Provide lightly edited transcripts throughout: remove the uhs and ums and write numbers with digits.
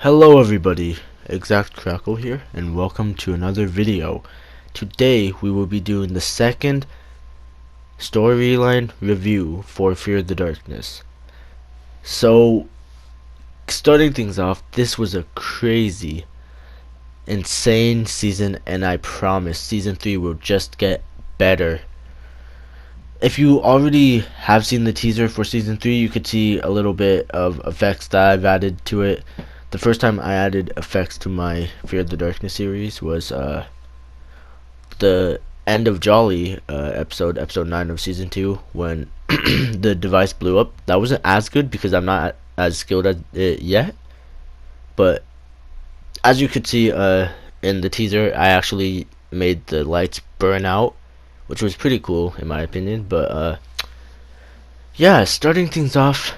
Hello everybody, Exact Crackle here, and welcome to another video. Today we will be doing the second storyline review for Fear the Darkness. So, starting things off, this was a crazy, insane season, and I promise season 3 will just get better. If you already have seen the teaser for season 3, you could see a little bit of effects that I've added to it. The first time I added effects to my Fear the Darkness series was the end of Jolly episode 9 of season 2, when the device blew up. That wasn't as good because I'm not as skilled at it yet, but as you could see in the teaser, I actually made the lights burn out, which was pretty cool in my opinion. But yeah, starting things off,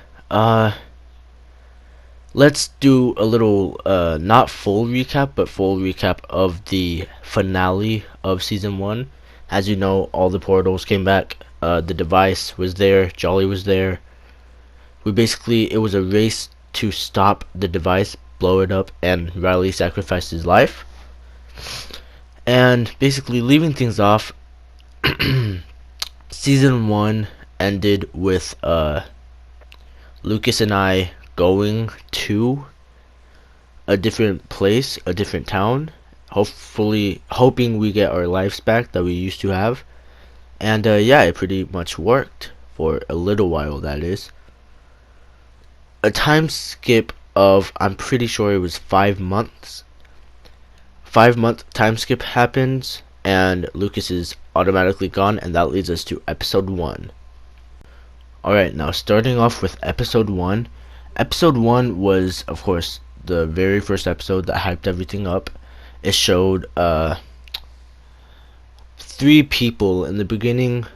let's do a little not full recap, but full recap of the finale of season 1. As you know, all the portals came back, the device was there, Jolly was there. It was a race to stop the device, blow it up, and Riley sacrificed his life. And basically leaving things off, season 1 ended with Lucas and I going to a different place, a different town, hoping we get our lives back that we used to have. And yeah, it pretty much worked for a little while. That is a time skip of, I'm pretty sure it was 5 months. 5-month time skip happens, and Lucas is automatically gone, and that leads us to episode 1. Alright, now starting off with episode 1. Episode 1 was, of course, the very first episode that hyped everything up. It showed 3 people in the beginning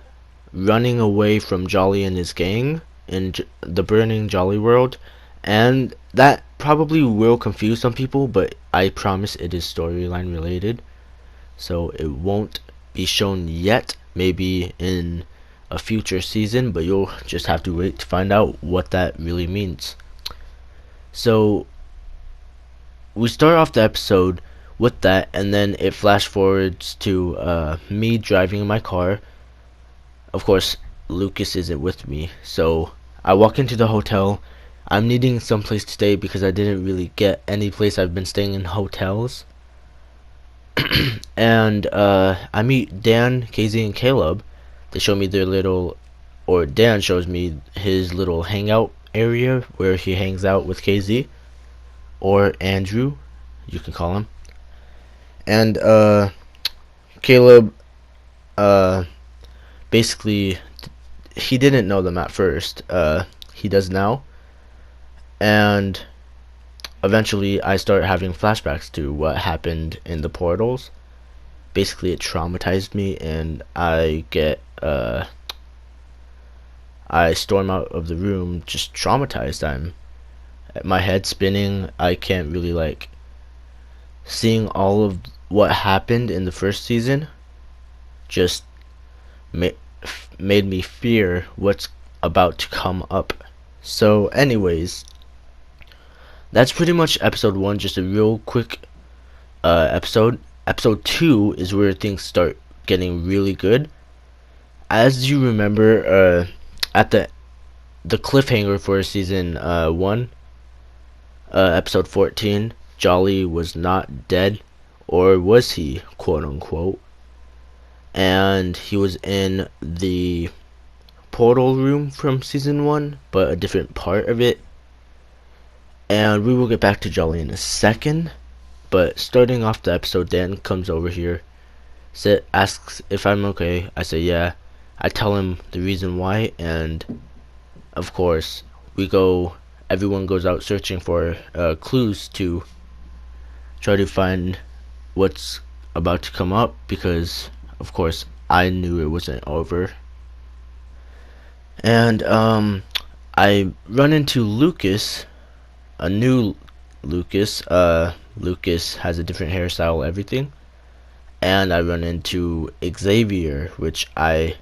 running away from Jolly and his gang in the burning Jolly world, and that probably will confuse some people, but I promise it is storyline related, so it won't be shown yet, maybe in a future season, but you'll just have to wait to find out what that really means. So we start off the episode with that, and then it flash forwards to me driving in my car. Of course, Lucas isn't with me, so I walk into the hotel. I'm needing some place to stay because I didn't really get any place. I've been staying in hotels. And I meet Dan, Casey, and Caleb. They show me their little, or Dan shows me his little hangout area where he hangs out with Casey, or Andrew, you can call him. And Caleb, basically, he didn't know them at first. He does now. And eventually I start having flashbacks to what happened in the portals. Basically it traumatized me, and I get I storm out of the room just traumatized. My head spinning. I can't really, like, seeing all of what happened in the first season just made me fear what's about to come up. So anyways, that's pretty much episode 1, just a real quick episode. Episode 2 is where things start getting really good. As you remember, at the cliffhanger for season 1, episode 14, Jolly was not dead, or was he, quote unquote, and he was in the portal room from season 1, but a different part of it. And we will get back to Jolly in a second, but starting off the episode, Dan comes over here, asks if I'm okay. I say yeah. I tell him the reason why, and of course everyone goes out searching for clues to try to find what's about to come up, because of course I knew it wasn't over. And I run into Lucas, a new Lucas. Lucas has a different hairstyle, everything. And I run into Xavier, which I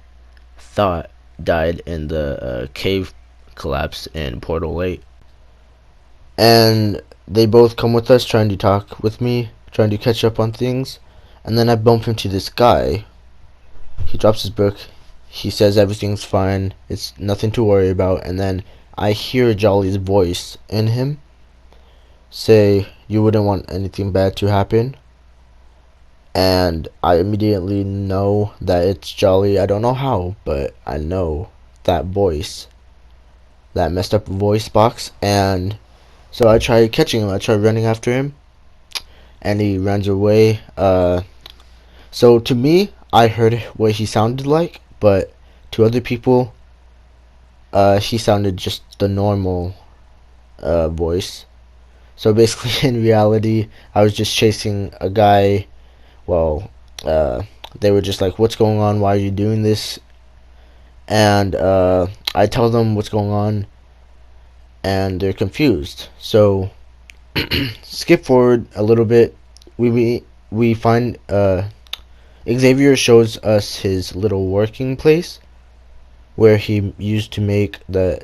thought died in the cave collapse in Portal 8. And they both come with us, trying to talk with me, trying to catch up on things. And then I bump into this guy. He drops his book. He says everything's fine. It's nothing to worry about. And then I hear Jolly's voice in him say, "You wouldn't want anything bad to happen." And I immediately know that it's Jolly. I don't know how, but I know that voice, that messed up voice box. And so I try catching him. I try running after him, and he runs away. So to me, I heard what he sounded like, but to other people, he sounded just the normal voice. So basically, in reality, I was just chasing a guy. Well, they were just like, "What's going on? Why are you doing this?" And I tell them what's going on, and they're confused. So skip forward a little bit. We find Xavier shows us his little working place where he used to make the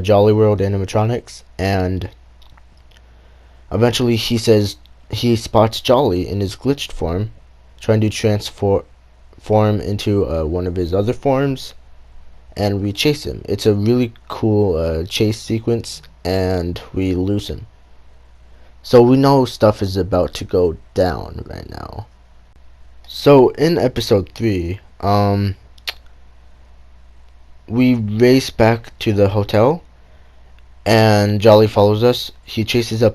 Jolly World animatronics, and eventually he says he spots Jolly in his glitched form, trying to transform into one of his other forms, and we chase him. It's a really cool chase sequence, and we lose him. So we know stuff is about to go down right now. So in episode 3, we race back to the hotel, and Jolly follows us. He chases us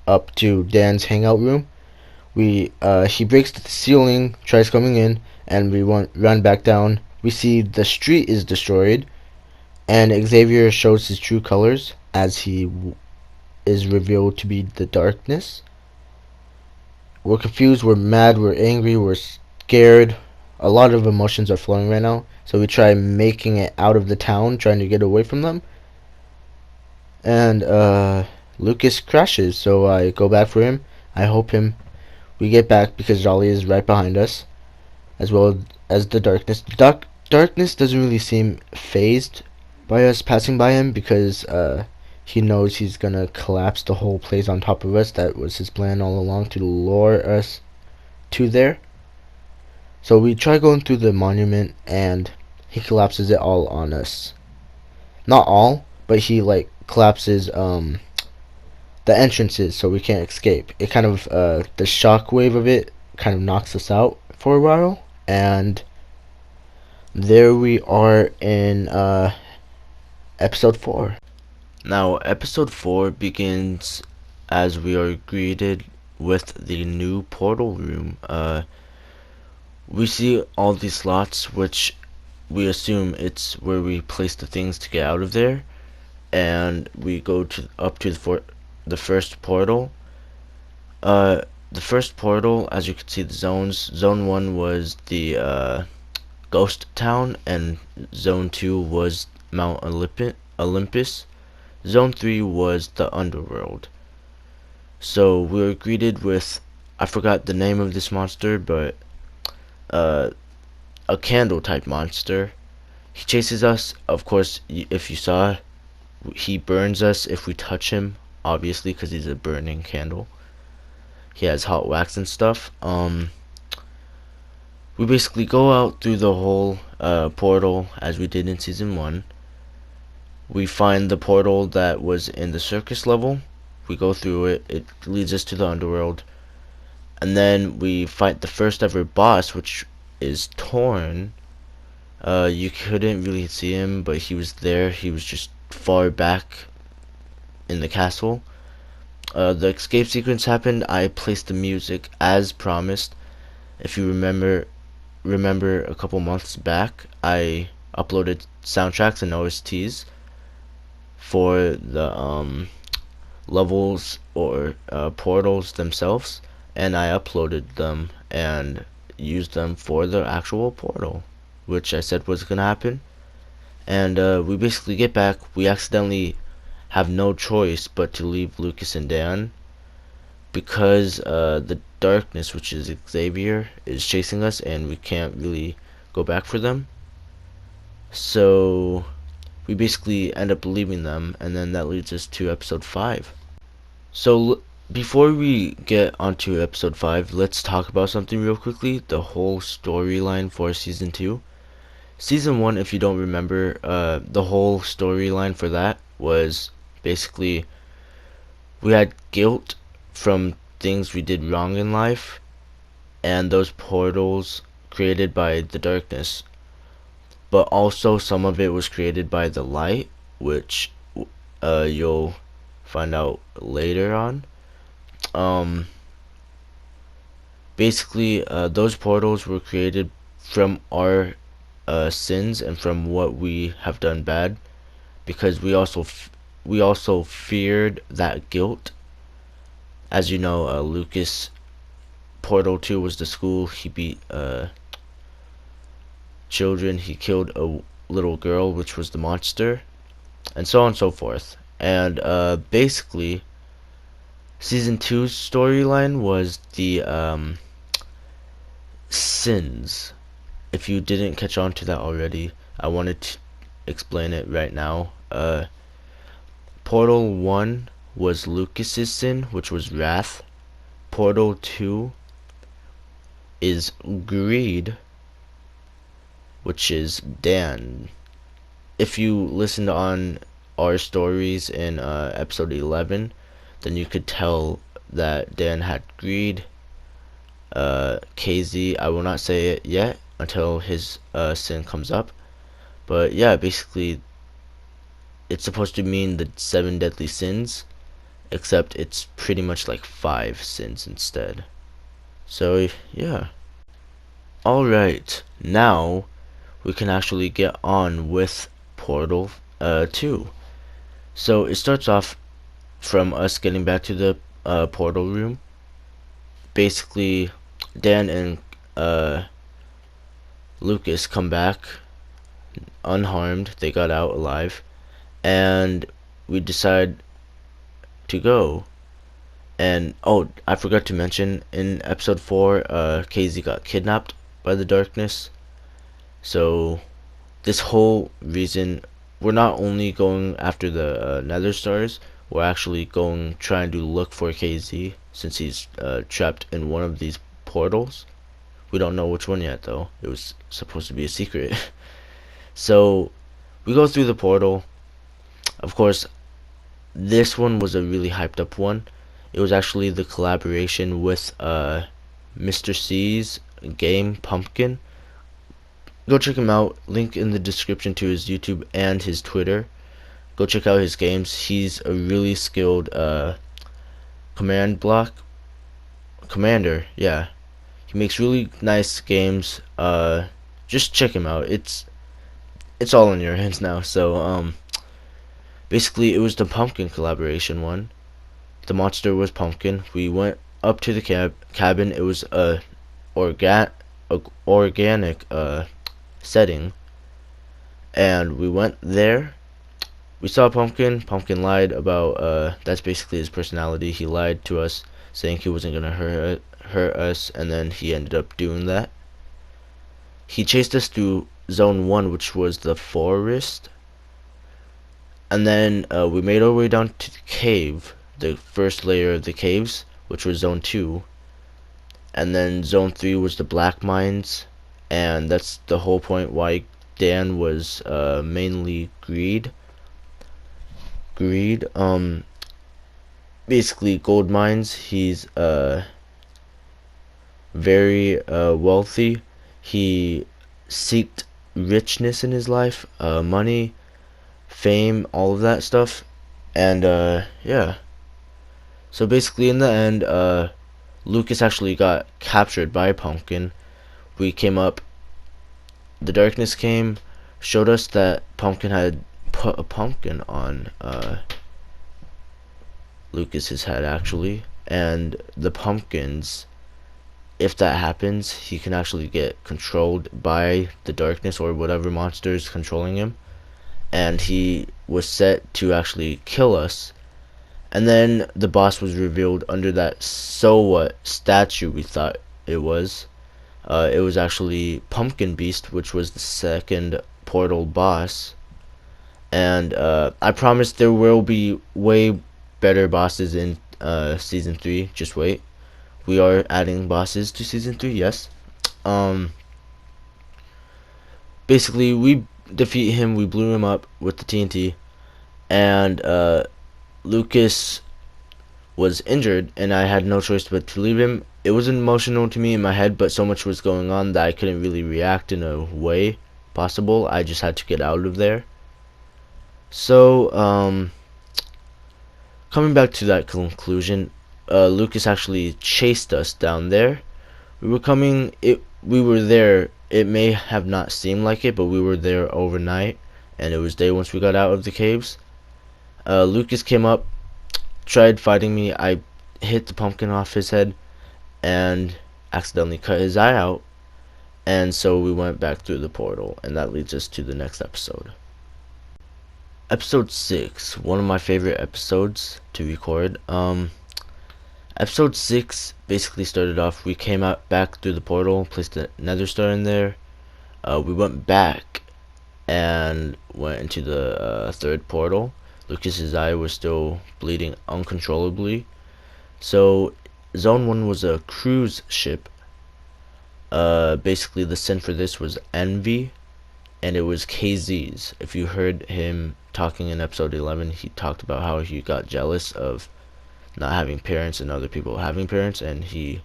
up to Dan's hangout room. He breaks the ceiling, tries coming in, and we run back down. We see the street is destroyed, and Xavier shows his true colors as he is revealed to be the darkness. We're confused, we're mad, we're angry, we're scared. A lot of emotions are flowing right now. So we try making it out of the town, trying to get away from them. And Lucas crashes, so I go back for him. I hope we get back because Jolly is right behind us, as well as the darkness. Darkness doesn't really seem phased by us passing by him because he knows he's gonna collapse the whole place on top of us. That was his plan all along, to lure us to there. So we try going through the monument, and he collapses it all on us. Not all, but he like collapses the entrances so we can't escape. It kind of the shockwave of it kind of knocks us out for a while, and there we are in episode 4. Now, episode 4 begins as we are greeted with the new portal room. We see all these slots, which we assume it's where we place the things to get out of there, and we go up to the first portal. The first portal, as you can see, the zones. Zone 1 was the ghost town, and Zone 2 was Mount Olympus. Zone 3 was the underworld. So we were greeted with, I forgot the name of this monster, but a candle type monster. He chases us. Of course, if you saw, he burns us if we touch him, obviously, because he's a burning candle. He has hot wax and stuff. We basically go out through the whole portal as we did in season 1. We find the portal that was in the circus level. We go through it. It leads us to the underworld. And then we fight the first ever boss, which is Torn. You couldn't really see him, but he was there. He was just far back in the castle. The escape sequence happened. I placed the music as promised. If you remember a couple months back, I uploaded soundtracks and OSTs for the levels or portals themselves, and I uploaded them and used them for the actual portal, which I said was gonna happen. And we basically get back. We accidentally have no choice but to leave Lucas and Dan because the darkness, which is Xavier, is chasing us, and we can't really go back for them. So we basically end up believing them, and then that leads us to episode 5. So before we get onto episode 5, let's talk about something real quickly, the whole storyline for season 2. Season 1, if you don't remember, the whole storyline for that was basically we had guilt from things we did wrong in life, and those portals created by the darkness. But also some of it was created by the light, which you'll find out later on. Um, Basically, those portals were created from our sins and from what we have done bad, because we also feared that guilt. As you know, Lucas Portal 2 was the school. He beat children. He killed a little girl, which was the monster, and so on and so forth. And basically, season 2's storyline was the sins. If you didn't catch on to that already, I wanted to explain it right now. Portal 1 was Lucas's sin, which was wrath. Portal 2 is greed, which is Dan. If you listened on our stories in episode 11, then you could tell that Dan had greed. KZ, I will not say it yet until his sin comes up. But yeah, basically, it's supposed to mean the 7 deadly sins, except it's pretty much like 5 sins instead. So yeah. Alright, now we can actually get on with Portal 2. So it starts off from us getting back to the portal room. Basically, Dan and Lucas come back unharmed. They got out alive, and we decide to go. And oh, I forgot to mention, in episode 4, KZ got kidnapped by the darkness. So this whole reason, we're not only going after the nether stars, we're actually trying to look for KZ, since he's trapped in one of these portals. We don't know which one yet, though. It was supposed to be a secret. So we go through the portal. Of course, this one was a really hyped up one. It was actually the collaboration with Mr. C's game Pumpkin. Go check him out. Link in the description to his YouTube and his Twitter. Go check out his games. He's a really skilled commander. Yeah, he makes really nice games. Just check him out. It's all in your hands now. So basically, it was the Pumpkin collaboration one. The monster was Pumpkin. We went up to the cabin. It was a organic setting, and we went there. We saw Pumpkin. Pumpkin lied about that's basically his personality. He lied to us, saying he wasn't gonna hurt us, and then he ended up doing that. He chased us through zone 1, which was the forest, and then we made our way down to the cave, the first layer of the caves, which was zone 2, and then zone 3 was the black mines, and that's the whole point why Dan was mainly greed. Basically gold mines. He's very wealthy. He seeked richness in his life, money, fame, all of that stuff, and yeah. So basically, in the end, Lucas actually got captured by Pumpkin. We came up. The darkness came, showed us that Pumpkin had put a pumpkin on Lucas's head, actually, and the pumpkins, if that happens, he can actually get controlled by the darkness or whatever monster is controlling him, and he was set to actually kill us. And then the boss was revealed under that so what statue we thought it was. It was actually Pumpkin Beast, which was the second portal boss. And I promise there will be way better bosses in season 3. Just wait. We are adding bosses to season 3, yes. Um Basically we defeat him, we blew him up with the TNT, and Lucas was injured, and I had no choice but to leave him. It was emotional to me in my head, but so much was going on that I couldn't really react in a way possible. I just had to get out of there. So, coming back to that conclusion, Lucas actually chased us down there. We were there. It may have not seemed like it, but we were there overnight, and it was day once we got out of the caves. Lucas came up, tried fighting me. I hit the pumpkin off his head and accidentally cut his eye out, and so we went back through the portal, and that leads us to the next episode. Episode 6, one of my favorite episodes to record. Episode 6 basically started off, we came out back through the portal, placed a nether star in there. We went back and went into the third portal. Lucas's eye was still bleeding uncontrollably. So Zone 1 was a cruise ship. Basically the sin for this was envy, and it was KZ's. If you heard him talking in episode 11, he talked about how he got jealous of not having parents and other people having parents, and he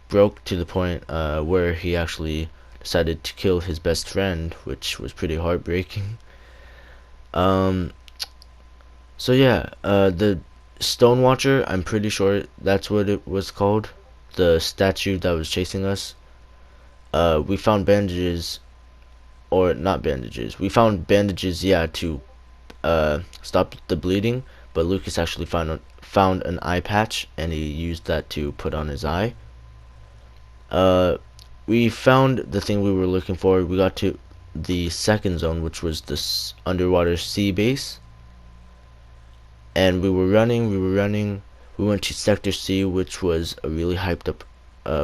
broke to the point where he actually decided to kill his best friend, which was pretty heartbreaking. So yeah, the Stone Watcher, I'm pretty sure that's what it was called, the statue that was chasing us. We found bandages, or not bandages. We found bandages, yeah, to stop the bleeding. But Lucas actually found an eye patch, and he used that to put on his eye. We found the thing we were looking for. We got to the second zone, which was this underwater sea base. And we were running. We went to Sector C, which was a really hyped up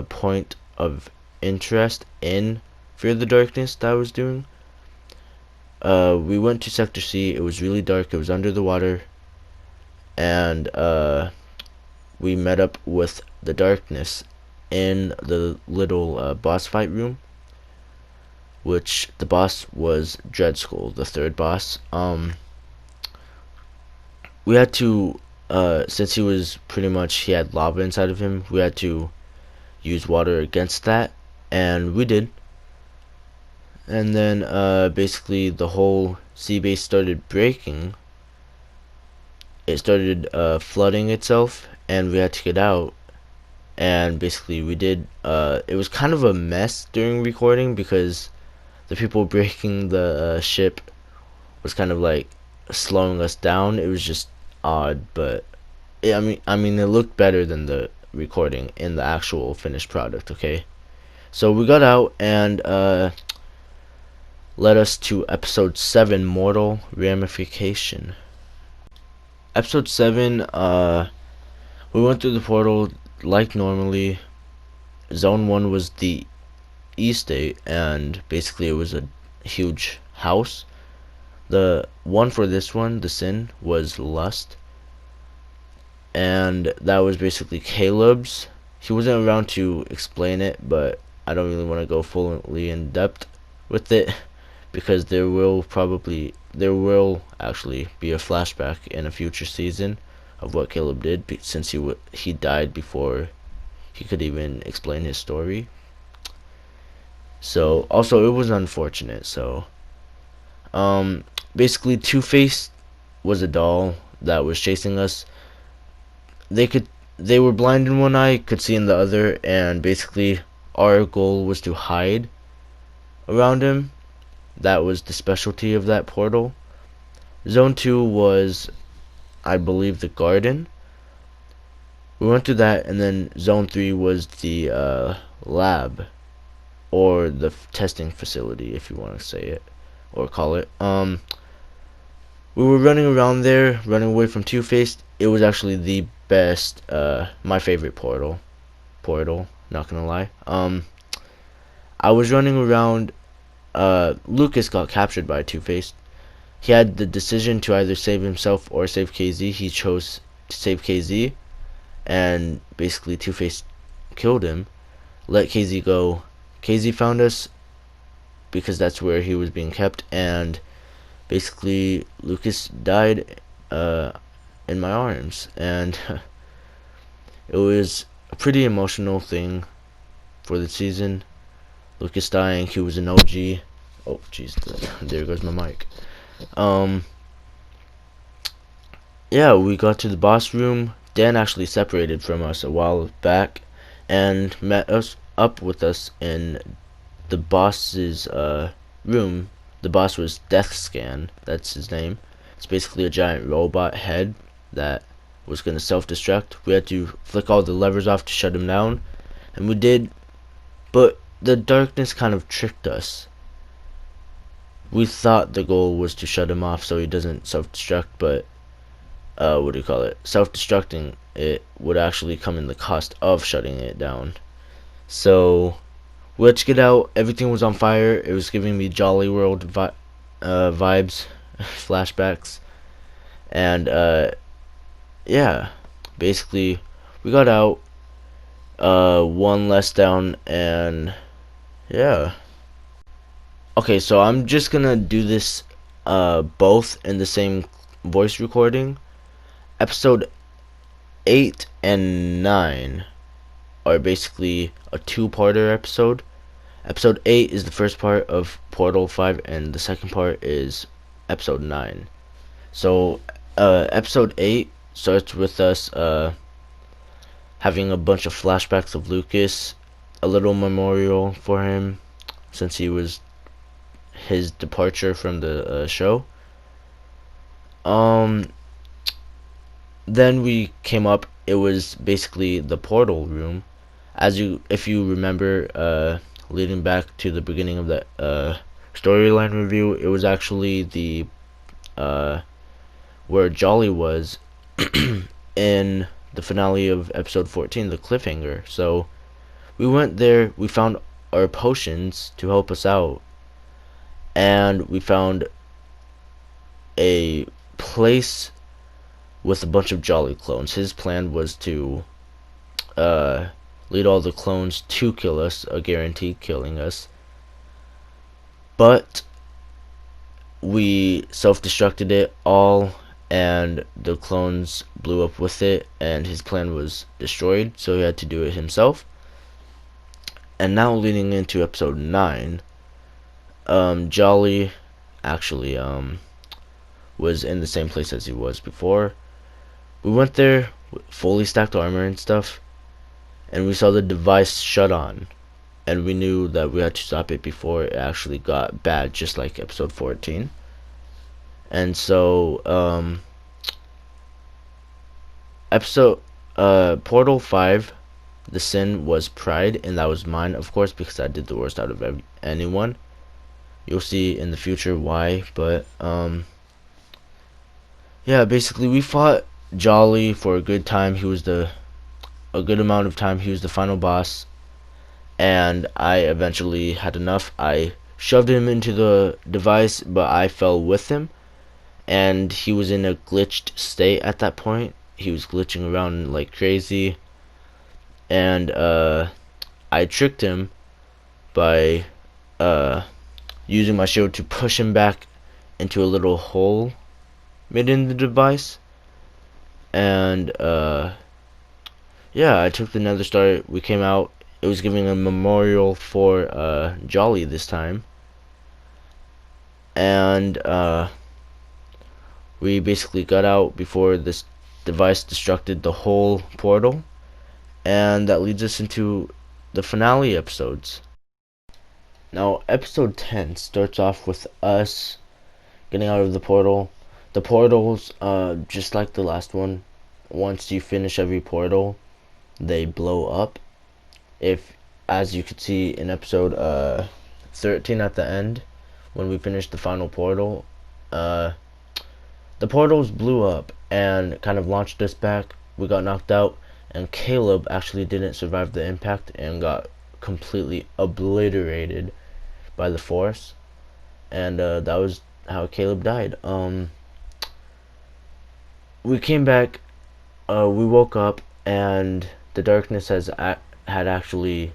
point of interest in Fear the Darkness that I was doing. We went to Sector C. It was really dark. It was under the water. And we met up with the darkness in the little boss fight room, which the boss was Dreadskull, the third boss. We had to, since he was pretty much, he had lava inside of him, we had to use water against that, and we did. And then basically the whole sea base started breaking. It started flooding itself, and we had to get out. And basically we did. It was kind of a mess during recording because the people breaking the ship was kind of like slowing us down. It was just odd, but I mean it looked better than the recording in the actual finished product. Okay, so we got out, and led us to episode 7, Mortal Ramification. Episode 7, we went through the portal like normally. Zone 1 was the estate, and basically it was a huge house. The one for this one, the sin, was lust, and that was basically Caleb's. He wasn't around to explain it, but I don't really want to go fully in depth with it because there will actually be a flashback in a future season of what Caleb did, since he died before he could even explain his story. So also it was unfortunate. So basically Two-Face was a doll that was chasing us. They were blind in one eye, could see in the other, and basically our goal was to hide around him. That was the specialty of that portal. Zone 2 was, I believe, the garden. We went through that, and then Zone 3 was the lab, or the testing facility, if you want to say it or call it. We were running around there, running away from Two-Face. It was actually the best, my favorite portal, not gonna lie. I was running around. Lucas got captured by Two-Face, he had the decision to either save himself or save KZ. He chose to save KZ, and basically Two-Face killed him, let KZ go. KZ found us because that's where he was being kept, and basically Lucas died in my arms, and it was a pretty emotional thing for the season. Lucas dying, he was an OG. Oh jeez, there goes my mic. Yeah, we got to the boss room. Dan actually separated from us a while back and met us up with us in the boss's room. The boss was Deathscan, that's his name. It's basically a giant robot head that was going to self-destruct. We had to flick all the levers off to shut him down, and we did, but the darkness kind of tricked us. We thought the goal was to shut him off so he doesn't self-destruct, but what do you call it? Self-destructing it would actually come in the cost of shutting it down. So we had to get out. Everything was on fire. It was giving me Jolly World vibes, flashbacks, and yeah, basically we got out. One less down, and yeah. Okay, so I'm just gonna do this both in the same voice recording. Episode 8 and 9 are basically a two-parter episode. Episode 8 is the first part of Portal 5, and the second part is episode 9. So episode 8 starts with us having a bunch of flashbacks of Lucas, a little memorial for him since his departure from the show. Then we came up. It was basically the portal room. If you remember, leading back to the beginning of the storyline review, it was actually the where Jolly was in the finale of episode 14, the cliffhanger. So we went there. We found our potions to help us out, and we found a place with a bunch of Jolly clones. His plan was to lead all the clones to kill us, a guaranteed killing us. But we self-destructed it all, and the clones blew up with it, and his plan was destroyed, so he had to do it himself. And now leading into episode 9, Jolly actually was in the same place as he was before. We went there with fully stacked armor and stuff, and we saw the device shut on, and we knew that we had to stop it before it actually got bad, just like episode 14. And so Portal 5, the sin was pride, and that was mine, of course, because I did the worst out of anyone. You'll see in the future why, but yeah, basically we fought Jolly for a good time. He was a good amount of time. He was the final boss, and I eventually had enough. I shoved him into the device, but I fell with him, and he was in a glitched state at that point. He was glitching around like crazy, and I tricked him by using my shield to push him back into a little hole made in the device. And yeah, I took the Nether Star. We came out. It was giving a memorial for Jolly this time, and we basically got out before this device destructed the whole portal, and that leads us into the finale episodes. Now, episode 10 starts off with us getting out of the portal. The portals, just like the last one, once you finish every portal, they blow up. As you could see in episode 13 at the end, when we finished the final portal, the portals blew up and kind of launched us back. We got knocked out, and Caleb actually didn't survive the impact and got completely obliterated by the force, and that was how Caleb died. We came back. We woke up, and the darkness had actually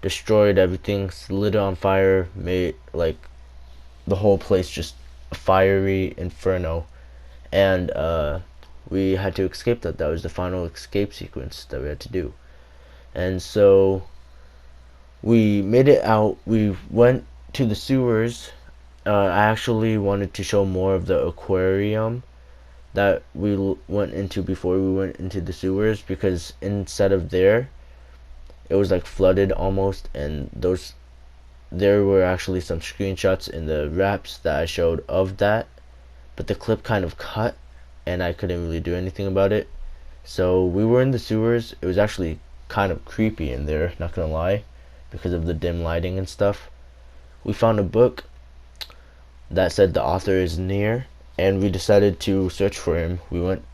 destroyed everything, lit it on fire, made like the whole place just a fiery inferno, and we had to escape that. That was the final escape sequence that we had to do, and so we made it out. We went to the sewers. I actually wanted to show more of the aquarium that we went into before we went into the sewers, because instead of there, it was like flooded almost, and there were actually some screenshots in the wraps that I showed of that, but the clip kind of cut and I couldn't really do anything about it. So we were in the sewers. It was actually kind of creepy in there, not gonna lie, because of the dim lighting and stuff. We found a book that said the author is near, and we decided to search for him. We went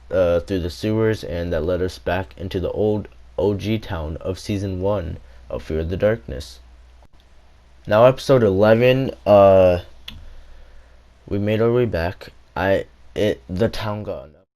through the sewers, and that led us back into the old OG town of season 1 of Fear of the Darkness. Now episode 11, we made our way back. The town got